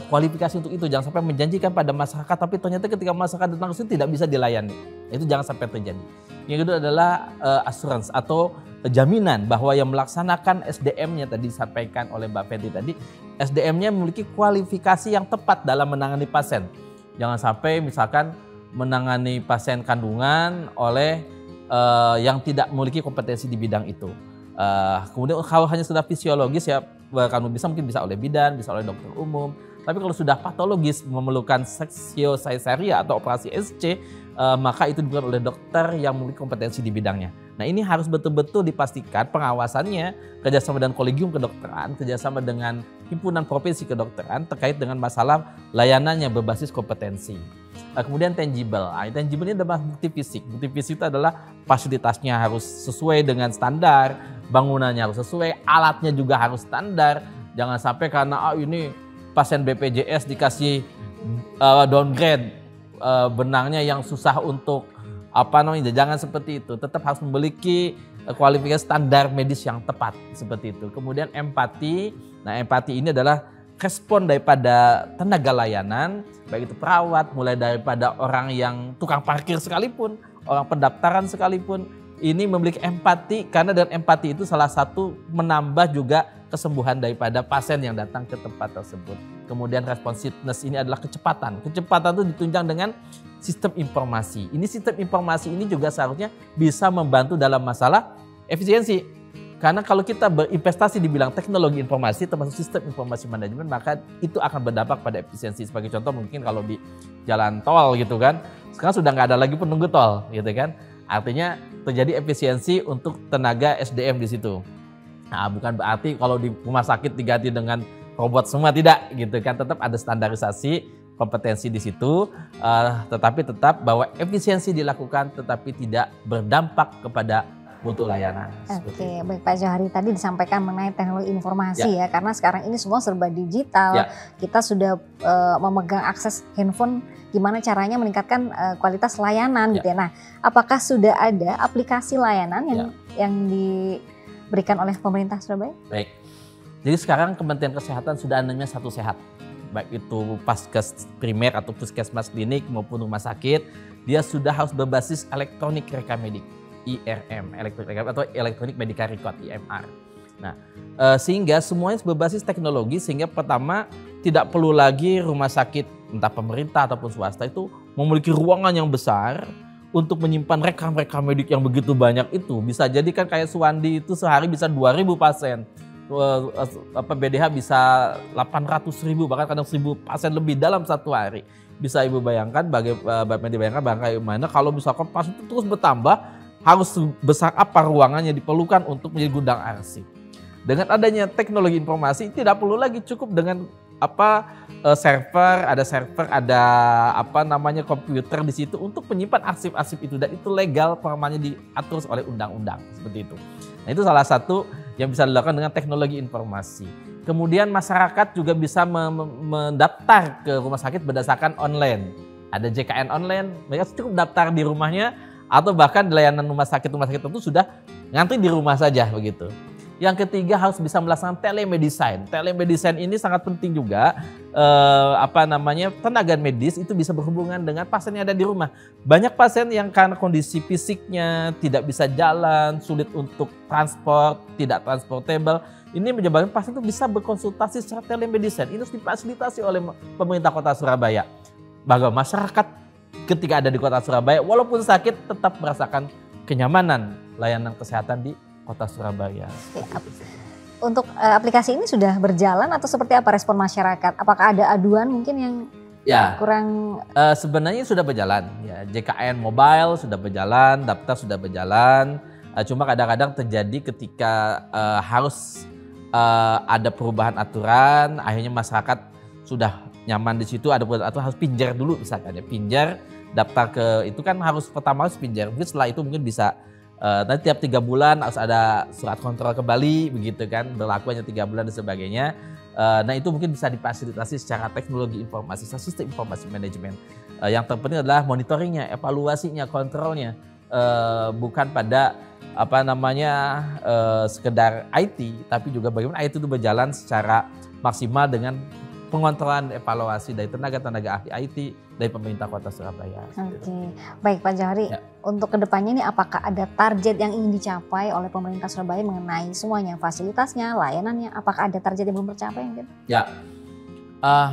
kualifikasi untuk itu. Jangan sampai menjanjikan pada masyarakat tapi ternyata ketika masyarakat datang ke situ tidak bisa dilayani. Itu jangan sampai terjadi. Yang kedua adalah assurance atau jaminan bahwa yang melaksanakan SDM-nya tadi disampaikan oleh Mbak Fenty tadi, SDM-nya memiliki kualifikasi yang tepat dalam menangani pasien. Jangan sampai misalkan menangani pasien kandungan oleh yang tidak memiliki kompetensi di bidang itu. Kemudian kalau hanya sudah fisiologis ya kamu mungkin bisa oleh bidan, bisa oleh dokter umum. Tapi kalau sudah patologis memerlukan seksio caesaria atau operasi SC, maka itu dilakukan oleh dokter yang memiliki kompetensi di bidangnya. Nah ini harus betul-betul dipastikan pengawasannya kerjasama dengan kolegium kedokteran, kerjasama dengan himpunan profesi kedokteran terkait dengan masalah layanannya berbasis kompetensi. Kemudian tangible, tangible ini adalah bukti fisik. Bukti fisik itu adalah fasilitasnya harus sesuai dengan standar, bangunannya harus sesuai, alatnya juga harus standar. Jangan sampai karena ini pasien BPJS dikasih downgrade benangnya yang susah untuk jangan seperti itu. Tetap harus memiliki kualifikasi standar medis yang tepat seperti itu. Kemudian empati. Nah, empati ini adalah respon daripada tenaga layanan, baik itu perawat, mulai daripada orang yang tukang parkir sekalipun, orang pendaftaran sekalipun, ini memiliki empati karena dengan empati itu salah satu menambah juga kesembuhan daripada pasien yang datang ke tempat tersebut. Kemudian responsiveness ini adalah kecepatan. Kecepatan itu ditunjang dengan sistem informasi. Ini sistem informasi ini juga seharusnya bisa membantu dalam masalah efisiensi. Karena kalau kita berinvestasi di bidang teknologi informasi termasuk sistem informasi manajemen, maka itu akan berdampak pada efisiensi. Sebagai contoh mungkin kalau di jalan tol gitu kan, sekarang sudah nggak ada lagi penunggu tol gitu kan. Artinya terjadi efisiensi untuk tenaga SDM di situ. Nah, bukan berarti kalau di rumah sakit diganti dengan robot semua, tidak gitu kan, tetap ada standarisasi kompetensi di situ, tetapi tetap bahwa efisiensi dilakukan tetapi tidak berdampak kepada mutu layanan. Oke, baik Pak Johari, tadi disampaikan mengenai teknologi informasi ya, karena sekarang ini semua serba digital, kita sudah memegang akses handphone, gimana caranya meningkatkan kualitas layanan gitu ya. Nah, apakah sudah ada aplikasi layanan yang diberikan oleh pemerintah Surabaya? Baik, jadi sekarang Kementerian Kesehatan sudah namanya Satu Sehat, baik itu paskes primer atau puskesmas klinik maupun rumah sakit, dia sudah harus berbasis elektronik rekamedik, IRM, Electronic Medical Record, IMR. Nah, sehingga semuanya berbasis teknologi, sehingga pertama tidak perlu lagi rumah sakit entah pemerintah ataupun swasta itu memiliki ruangan yang besar untuk menyimpan rekam-rekam medik yang begitu banyak itu. Bisa jadi kan kayak Suwandi itu sehari bisa 2.000 pasien. BDH bisa 800.000 bahkan kadang 1.000 pasien lebih dalam satu hari. Bisa Ibu bayangkan bagaimana kalau misalkan pasien itu terus bertambah, harus sebesar apa ruangannya diperlukan untuk menjadi gudang arsip. Dengan adanya teknologi informasi tidak perlu lagi cukup dengan server, ada komputer di situ untuk menyimpan arsip-arsip itu, dan itu legal, formanya diatur oleh undang-undang seperti itu. Nah, itu salah satu yang bisa dilakukan dengan teknologi informasi. Kemudian masyarakat juga bisa mendaftar ke rumah sakit berdasarkan online. Ada JKN online, mereka cukup daftar di rumahnya atau bahkan di layanan rumah sakit itu sudah ngantri di rumah saja begitu. Yang ketiga harus bisa melaksanakan telemedicine. Telemedicine ini sangat penting juga, tenaga medis itu bisa berhubungan dengan pasien yang ada di rumah. Banyak pasien yang karena kondisi fisiknya tidak bisa jalan, sulit untuk transport, tidak transportable. Ini menyebabkan pasien itu bisa berkonsultasi secara telemedicine. Ini harus difasilitasi oleh pemerintah Kota Surabaya. Bagaimana masyarakat ketika ada di Kota Surabaya, walaupun sakit tetap merasakan kenyamanan layanan kesehatan di Kota Surabaya. Untuk aplikasi ini sudah berjalan atau seperti apa respon masyarakat? Apakah ada aduan mungkin yang kurang? Sebenarnya sudah berjalan. Ya, JKN Mobile sudah berjalan, daftar sudah berjalan. Cuma kadang-kadang terjadi ketika harus ada perubahan aturan, akhirnya masyarakat sudah nyaman di situ, ada perubahan aturan harus pinjar dulu misalkan ya, pinjar daftar ke itu kan pertama harus pinjar. Mungkin setelah itu mungkin bisa nanti tiap 3 bulan harus ada surat kontrol kembali begitu kan, berlaku hanya 3 bulan dan sebagainya. Nah itu mungkin bisa difasilitasi secara teknologi informasi, sistem informasi manajemen. Yang terpenting adalah monitoringnya, evaluasinya, kontrolnya, bukan pada sekedar IT, tapi juga bagaimana IT itu berjalan secara maksimal dengan pengontrolan evaluasi dari tenaga-tenaga ahli IT dari pemerintah Kota Surabaya. Oke, baik Pak Johari. Untuk kedepannya ini apakah ada target yang ingin dicapai oleh pemerintah Surabaya mengenai semuanya, fasilitasnya, layanannya? Apakah ada target yang belum tercapai? Ya,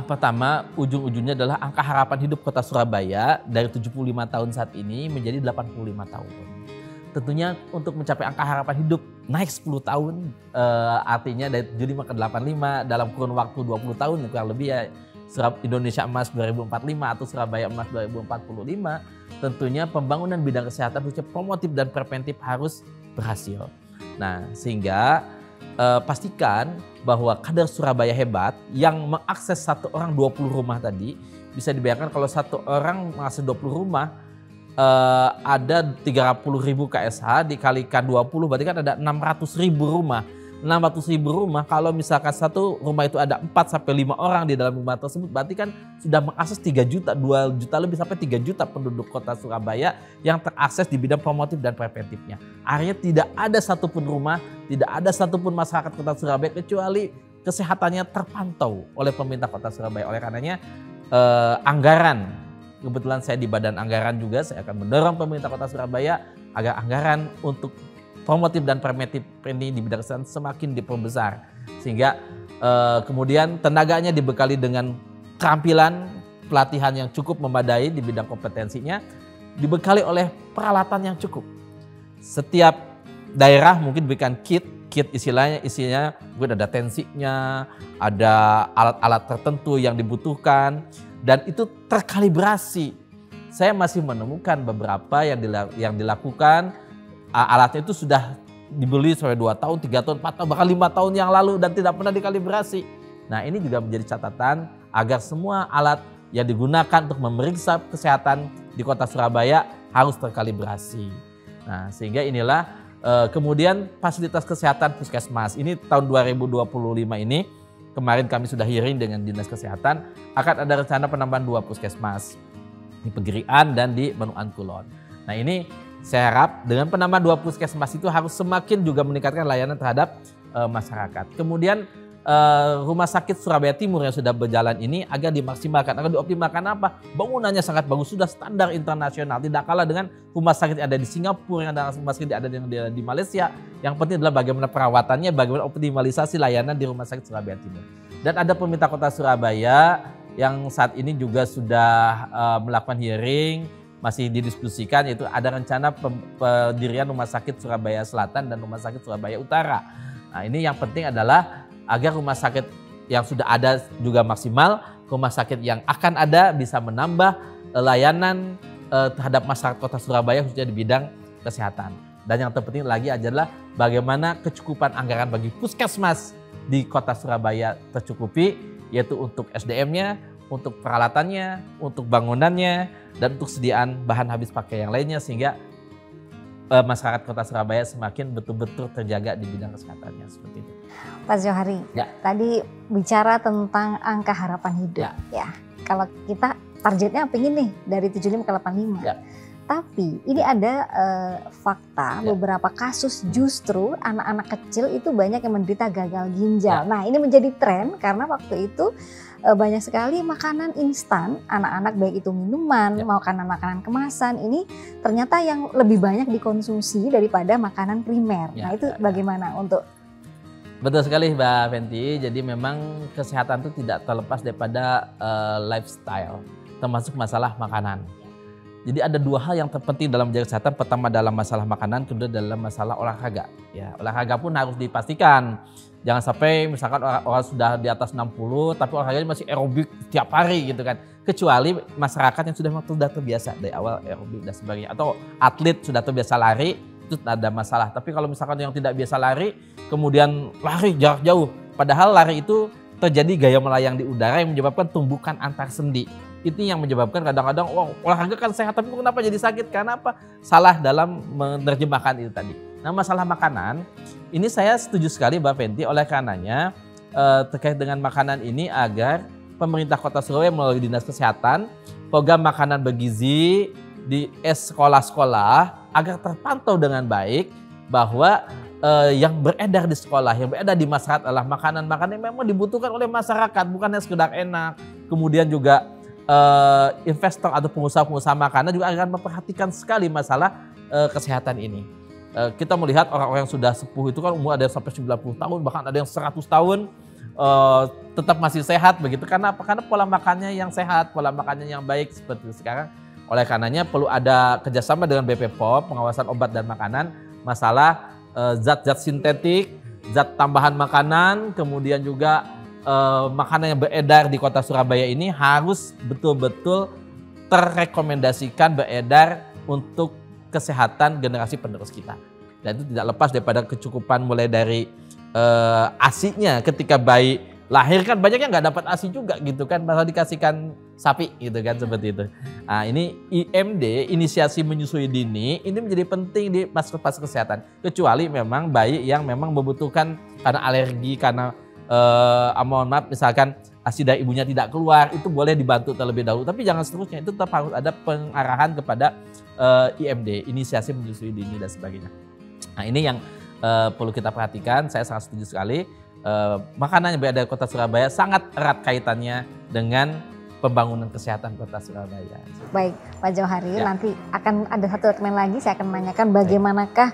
pertama ujung-ujungnya adalah angka harapan hidup Kota Surabaya dari 75 tahun saat ini menjadi 85 tahun. tentunya untuk mencapai angka harapan hidup naik 10 tahun, artinya dari 75 ke 85 dalam kurun waktu 20 tahun kurang lebih ya, Indonesia Emas 2045 atau Surabaya Emas 2045, tentunya pembangunan bidang kesehatan khususnya promotif dan preventif harus berhasil. Nah, sehingga pastikan bahwa kader Surabaya hebat yang mengakses satu orang 20 rumah tadi, bisa dibayangkan kalau satu orang mengakses 20 rumah, ada 30.000 KSH dikalikan 20 berarti kan ada 600.000 rumah. 600.000 rumah, kalau misalkan satu rumah itu ada 4 sampai 5 orang di dalam rumah tersebut, berarti kan sudah mengakses 3 juta, 2 juta lebih sampai 3 juta penduduk kota Surabaya yang terakses di bidang promotif dan preventifnya. Artinya tidak ada satupun rumah, tidak ada satupun masyarakat kota Surabaya kecuali kesehatannya terpantau oleh pemerintah kota Surabaya. Oleh karenanya anggaran, kebetulan saya di badan anggaran juga, saya akan mendorong pemerintah kota Surabaya agar anggaran untuk promotif dan preventif ini di bidang kesehatan semakin diperbesar, sehingga kemudian tenaganya dibekali dengan keterampilan pelatihan yang cukup memadai di bidang kompetensinya, dibekali oleh peralatan yang cukup. Setiap daerah mungkin diberikan kit isinya mungkin ada tensinya, ada alat-alat tertentu yang dibutuhkan, dan itu terkalibrasi. Saya masih menemukan beberapa yang dilakukan, alatnya itu sudah dibeli sampai 2 tahun, 3 tahun, 4 tahun, bahkan 5 tahun yang lalu dan tidak pernah dikalibrasi. Nah, ini juga menjadi catatan agar semua alat yang digunakan untuk memeriksa kesehatan di kota Surabaya harus terkalibrasi. Nah, sehingga inilah kemudian fasilitas kesehatan puskesmas. Ini tahun 2025 ini, kemarin kami sudah hearing dengan Dinas Kesehatan, akan ada rencana penambahan 2 puskesmas di Pegirian dan di Menuan Kulon. Nah, ini saya harap dengan penambahan 2 puskesmas itu harus semakin juga meningkatkan layanan terhadap masyarakat. Kemudian Rumah Sakit Surabaya Timur yang sudah berjalan ini agar dimaksimalkan, agar dioptimalkan apa? Bangunannya sangat bagus, sudah standar internasional, tidak kalah dengan rumah sakit yang ada di Singapura, yang ada rumah sakit yang ada di Malaysia. Yang penting adalah bagaimana perawatannya, bagaimana optimalisasi layanan di Rumah Sakit Surabaya Timur. Dan ada pemerintah kota Surabaya yang saat ini juga sudah melakukan hearing, masih didiskusikan, yaitu ada rencana pendirian Rumah Sakit Surabaya Selatan dan Rumah Sakit Surabaya Utara. Nah, ini yang penting adalah agar rumah sakit yang sudah ada juga maksimal, rumah sakit yang akan ada bisa menambah layanan terhadap masyarakat kota Surabaya khususnya di bidang kesehatan. Dan yang terpenting lagi adalah bagaimana kecukupan anggaran bagi puskesmas di kota Surabaya tercukupi, yaitu untuk SDM-nya, untuk peralatannya, untuk bangunannya, dan untuk sediaan bahan habis pakai yang lainnya, sehingga masyarakat kota Surabaya semakin betul-betul terjaga di bidang kesehatannya, seperti itu. Pak Johari, tadi bicara tentang angka harapan hidup. Kalau kita targetnya pengen nih dari 75 ke 85. Tapi ini ada fakta beberapa kasus justru anak-anak kecil itu banyak yang menderita gagal ginjal. Nah, ini menjadi tren karena waktu itu banyak sekali makanan instan, anak-anak baik itu minuman, makanan kemasan, ini ternyata yang lebih banyak dikonsumsi daripada makanan primer. Nah, itu bagaimana untuk? Betul sekali Mbak Fenty, jadi memang kesehatan itu tidak terlepas daripada lifestyle, termasuk masalah makanan. Jadi ada 2 hal yang terpenting dalam menjaga kesehatan, pertama dalam masalah makanan, kedua dalam masalah olahraga. Ya, olahraga pun harus dipastikan. Jangan sampai misalkan orang sudah di atas 60 tapi olahraganya masih aerobik tiap hari gitu kan. Kecuali masyarakat yang sudah terbiasa dari awal aerobik dan sebagainya. Atau atlet sudah terbiasa lari, itu tidak ada masalah. Tapi kalau misalkan yang tidak biasa lari, kemudian lari jarak jauh. Padahal lari itu terjadi gaya melayang di udara yang menyebabkan tumbukan antar sendi. Itu yang menyebabkan kadang-kadang olahraga kan sehat tapi kenapa jadi sakit? Karena apa? Salah dalam menerjemahkan itu tadi. Nah, masalah makanan ini saya setuju sekali Mbak Fenty, oleh karenanya terkait dengan makanan ini agar pemerintah Kota Surabaya melalui Dinas Kesehatan program makanan bergizi di sekolah-sekolah agar terpantau dengan baik bahwa yang beredar di sekolah, yang beredar di masyarakat adalah makanan-makanan yang memang dibutuhkan oleh masyarakat, bukannya sekedar enak. Kemudian juga investor atau pengusaha-pengusaha makanan juga akan memperhatikan sekali masalah kesehatan ini. Kita melihat orang-orang yang sudah sepuh itu kan umur ada yang sampai 90 tahun, bahkan ada yang 100 tahun tetap masih sehat begitu. Karena apa? Karena pola makannya yang sehat, pola makannya yang baik seperti itu. Sekarang Oleh karenanya perlu ada kerjasama dengan BP POM, pengawasan obat dan makanan, masalah zat-zat sintetik, zat tambahan makanan, kemudian juga makanan yang beredar di kota Surabaya ini harus betul-betul terrekomendasikan beredar untuk kesehatan generasi penerus kita. Dan itu tidak lepas daripada kecukupan mulai dari ASI-nya. Ketika bayi lahir kan banyak yang nggak dapat ASI juga gitu kan, malah dikasihkan sapi gitu kan, seperti itu. Nah ini IMD, inisiasi menyusui dini, ini menjadi penting di fasilitas kesehatan. Kecuali memang bayi yang memang membutuhkan karena alergi, karena mohon maaf misalkan ASI dari ibunya tidak keluar, itu boleh dibantu terlebih dahulu. Tapi jangan seterusnya, itu tetap harus ada pengarahan kepada IMD, inisiasi menyusui dini dan sebagainya. Nah ini yang perlu kita perhatikan, saya sangat setuju sekali. Makanan yang berada di kota Surabaya sangat erat kaitannya dengan pembangunan kesehatan kota Surabaya. Baik Pak Jauhari, Ya. nanti akan ada satu segmen lagi, saya akan menanyakan bagaimanakah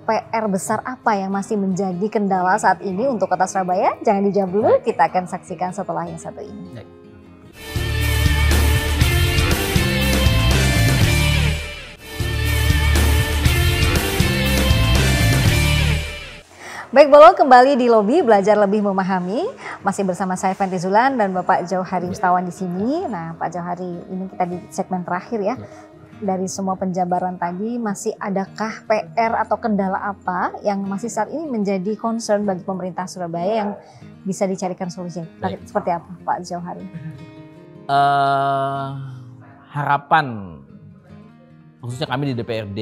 PR besar apa yang masih menjadi kendala saat ini untuk kota Surabaya. Jangan dijawab dulu, kita akan saksikan setelah yang satu ini. Baik. Baik, Bolo kembali di lobi belajar lebih memahami. Masih bersama saya Fenty Zulan dan Bapak Jauhari Mustawan di sini. Nah, Pak Jauhari, ini kita di segmen terakhir ya. Dari semua penjabaran tadi, masih adakah PR atau kendala apa yang masih saat ini menjadi concern bagi pemerintah Surabaya yang bisa dicarikan solusi? Seperti apa, Pak Jauhari? Harapan khususnya kami di DPRD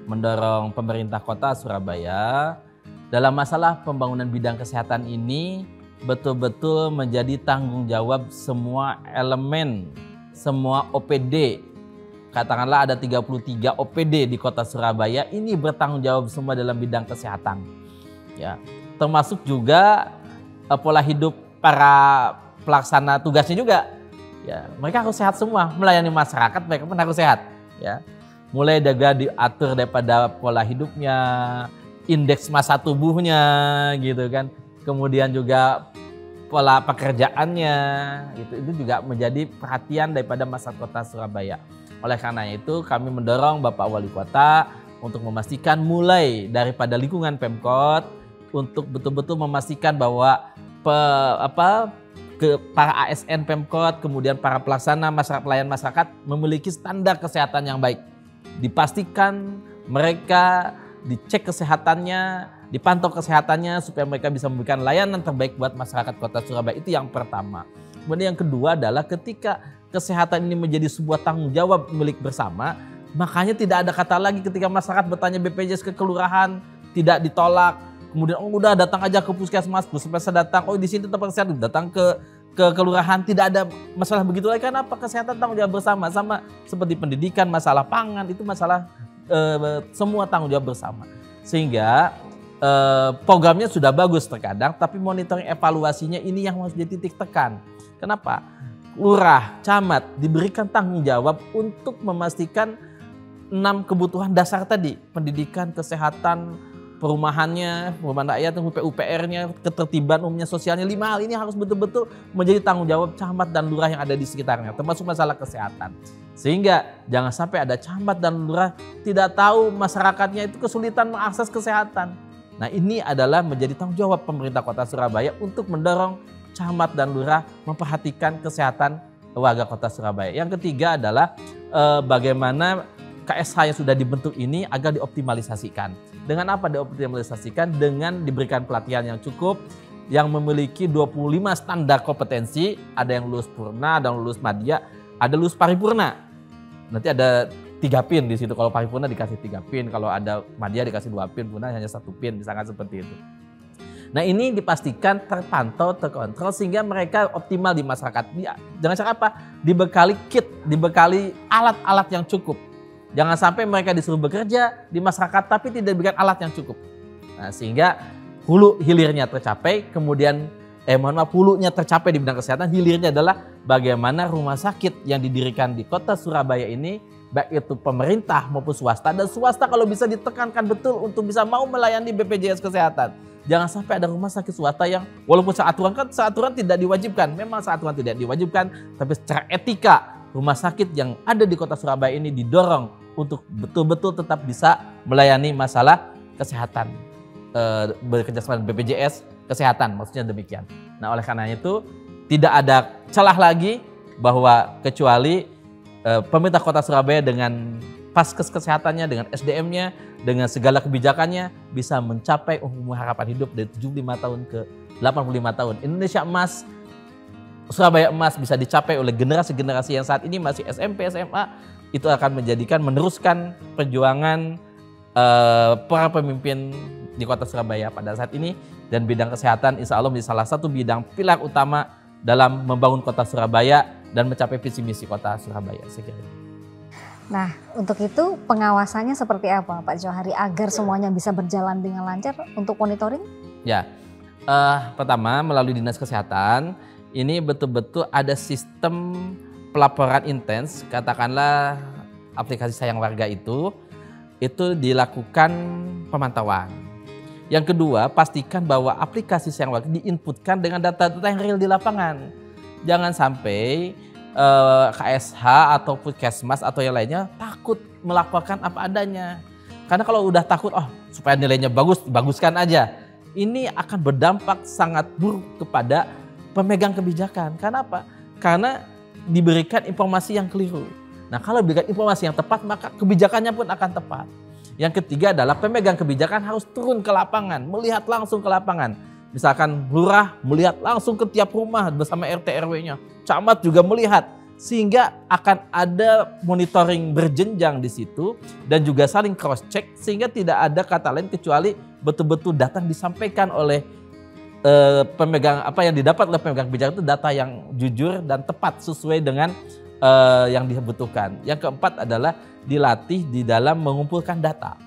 mendorong pemerintah kota Surabaya dalam masalah pembangunan bidang kesehatan ini betul-betul menjadi tanggung jawab semua elemen, semua OPD. Katakanlah ada 33 OPD di kota Surabaya, ini bertanggung jawab semua dalam bidang kesehatan. Ya, termasuk juga pola hidup para pelaksana tugasnya juga. Ya, mereka harus sehat semua, melayani masyarakat mereka pun harus sehat. Ya, mulai dari diatur daripada pola hidupnya, indeks massa tubuhnya gitu kan, kemudian juga pola pekerjaannya itu juga menjadi perhatian daripada masyarakat kota Surabaya. Oleh karena itu kami mendorong Bapak Wali Kota untuk memastikan mulai daripada lingkungan Pemkot untuk betul-betul memastikan bahwa para ASN Pemkot kemudian para pelaksana masyarakat pelayan masyarakat memiliki standar kesehatan yang baik. Dipastikan mereka dicek kesehatannya, dipantau kesehatannya supaya mereka bisa memberikan layanan terbaik buat masyarakat kota Surabaya. Itu yang pertama. Kemudian yang kedua adalah ketika kesehatan ini menjadi sebuah tanggung jawab milik bersama, makanya tidak ada kata lagi ketika masyarakat bertanya BPJS ke kelurahan, tidak ditolak. Kemudian udah datang aja ke puskesmas, puskesmas datang, di sini tempat kesehatan, datang ke kelurahan, tidak ada masalah begitu lagi. Karena apa? Kesehatan tanggung jawab bersama, sama seperti pendidikan, masalah pangan, itu masalah semua tanggung jawab bersama. Sehingga programnya sudah bagus terkadang, tapi monitoring evaluasinya ini yang harus jadi titik tekan. Kenapa? Lurah, camat diberikan tanggung jawab untuk memastikan 6 kebutuhan dasar tadi, pendidikan, kesehatan, perumahannya, perumahan rakyat, PUPR-nya, ketertiban umumnya, sosialnya, 5 hal ini harus betul-betul menjadi tanggung jawab camat dan lurah yang ada di sekitarnya, termasuk masalah kesehatan. Sehingga jangan sampai ada camat dan lurah tidak tahu masyarakatnya itu kesulitan mengakses kesehatan. Nah ini adalah menjadi tanggung jawab pemerintah kota Surabaya untuk mendorong camat dan lurah memperhatikan kesehatan warga kota Surabaya. Yang ketiga adalah bagaimana KSH yang sudah dibentuk ini agar dioptimalisasikan. Dengan apa dioptimalisasikan? Dengan diberikan pelatihan yang cukup, yang memiliki 25 standar kompetensi, ada yang lulus purna, ada yang lulus madya, ada lulus paripurna. Nanti ada 3 pin di situ. Kalau paripurna dikasih 3 pin, kalau ada madya dikasih 2 pin, purna hanya 1 pin, misalkan seperti itu. Nah ini dipastikan terpantau, terkontrol sehingga mereka optimal di masyarakat. Jangan cara apa? Dibekali kit, dibekali alat-alat yang cukup. Jangan sampai mereka disuruh bekerja di masyarakat tapi tidak diberikan alat yang cukup. Nah, sehingga hulu hilirnya tercapai, kemudian hulunya tercapai di bidang kesehatan, hilirnya adalah bagaimana rumah sakit yang didirikan di kota Surabaya ini, baik itu pemerintah maupun swasta, dan swasta kalau bisa ditekankan betul untuk bisa mau melayani BPJS Kesehatan. Jangan sampai ada rumah sakit swasta yang walaupun seaturan tidak diwajibkan, memang seaturan tidak diwajibkan, tapi secara etika rumah sakit yang ada di kota Surabaya ini didorong untuk betul-betul tetap bisa melayani masalah kesehatan, bekerjasama dengan BPJS Kesehatan, maksudnya demikian. Nah, oleh karena itu tidak ada celah lagi bahwa kecuali pemerintah kota Surabaya dengan Paskes kesehatannya, dengan SDM-nya, dengan segala kebijakannya bisa mencapai umur harapan hidup dari 75 tahun ke 85 tahun. Indonesia emas, Surabaya emas bisa dicapai oleh generasi-generasi yang saat ini masih SMP, SMA, itu akan meneruskan perjuangan para pemimpin di kota Surabaya pada saat ini, dan bidang kesehatan insya Allah menjadi salah satu bidang pilar utama dalam membangun kota Surabaya dan mencapai visi misi kota Surabaya, saya kira. Nah, untuk itu pengawasannya seperti apa Pak Johari agar semuanya bisa berjalan dengan lancar untuk monitoring? Ya, pertama melalui Dinas Kesehatan ini betul-betul ada sistem pelaporan intens, katakanlah aplikasi Sayang Warga itu dilakukan pemantauan. Yang kedua, pastikan bahwa aplikasi Sayang Warga diinputkan dengan data-data yang real di lapangan. Jangan sampai KSH atau Puskesmas atau yang lainnya takut melaporkan apa adanya. Karena kalau udah takut, supaya nilainya bagus, baguskan aja. Ini akan berdampak sangat buruk kepada pemegang kebijakan. Karena apa? Karena diberikan informasi yang keliru. Nah, kalau diberikan informasi yang tepat, maka kebijakannya pun akan tepat. Yang ketiga adalah pemegang kebijakan harus turun ke lapangan, melihat langsung ke lapangan. Misalkan lurah melihat langsung ke tiap rumah bersama RT RW-nya, camat juga melihat, sehingga akan ada monitoring berjenjang di situ dan juga saling cross check, sehingga tidak ada kata lain kecuali betul-betul data yang disampaikan oleh pemegang, apa yang didapat oleh pemegang kebijakan itu data yang jujur dan tepat sesuai dengan yang dibutuhkan. Yang keempat adalah dilatih di dalam mengumpulkan data.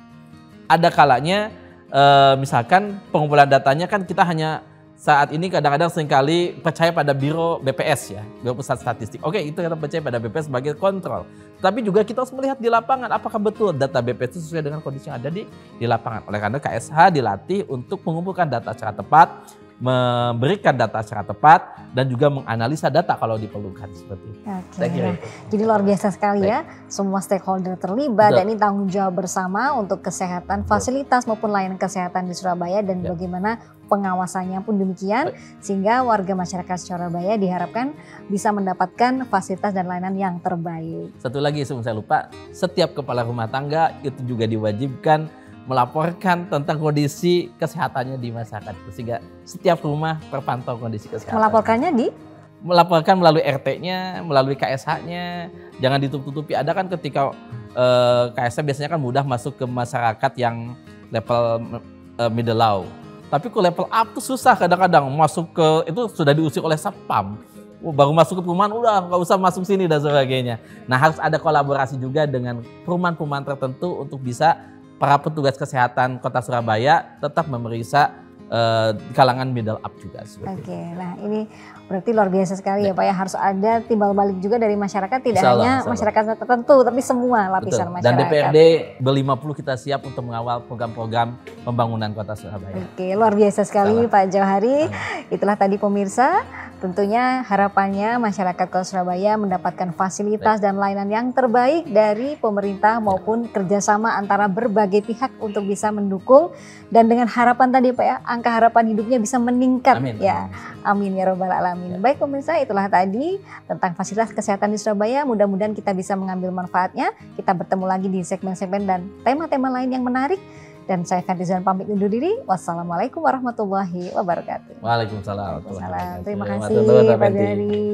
Ada kalanya misalkan pengumpulan datanya kan kita hanya saat ini kadang-kadang seringkali percaya pada Biro BPS ya, Biro Pusat Statistik. Oke, itu kita percaya pada BPS sebagai kontrol. Tapi juga kita harus melihat di lapangan apakah betul data BPS itu sesuai dengan kondisi yang ada di lapangan. Oleh karena KSH dilatih untuk mengumpulkan data secara tepat, memberikan data secara tepat, dan juga menganalisa data kalau diperlukan seperti itu. Oke, jadi luar biasa sekali ya, semua stakeholder terlibat. Dan ini tanggung jawab bersama untuk kesehatan, fasilitas maupun layanan kesehatan di Surabaya, dan bagaimana pengawasannya pun demikian, sehingga warga masyarakat Surabaya diharapkan bisa mendapatkan fasilitas dan layanan yang terbaik. Satu lagi sebelum saya lupa, setiap kepala rumah tangga itu juga diwajibkan melaporkan tentang kondisi kesehatannya di masyarakat, sehingga setiap rumah terpantau kondisi kesehatan. Melaporkannya melaporkan melalui RT-nya, melalui KSH-nya, jangan ditutup-tutupi. Ada kan ketika KSH biasanya kan mudah masuk ke masyarakat yang level middle low. Tapi ke level up tuh susah kadang-kadang masuk ke, itu sudah diusir oleh Satpam. Baru masuk ke perumahan udah nggak usah masuk sini dan sebagainya. Nah, harus ada kolaborasi juga dengan perumahan-perumahan tertentu untuk bisa para petugas kesehatan Kota Surabaya tetap memeriksa kalangan middle up juga. Oke, nah ini berarti luar biasa sekali ya Pak ya, harus ada timbal balik juga dari masyarakat, tidak hanya masyarakat tertentu tapi semua lapisan masyarakat. Dan DPRD B50 kita siap untuk mengawal program-program pembangunan Kota Surabaya. Oke, luar biasa sekali Pak Johari. Itulah tadi pemirsa, tentunya harapannya masyarakat Kota Surabaya mendapatkan fasilitas dan layanan yang terbaik dari pemerintah maupun kerjasama antara berbagai pihak untuk bisa mendukung, dan dengan harapan tadi Pak ya, angka harapan hidupnya bisa meningkat. Amin. Ya, amin ya robbal alamin. Baik pemirsa, itulah tadi tentang fasilitas kesehatan di Surabaya. Mudah-mudahan kita bisa mengambil manfaatnya. Kita bertemu lagi di segmen-segmen dan tema-tema lain yang menarik. Dan saya Fenty Zulan pamit undur diri. Wassalamualaikum warahmatullahi wabarakatuh. Waalaikumsalam. Terima kasih Pak Johari.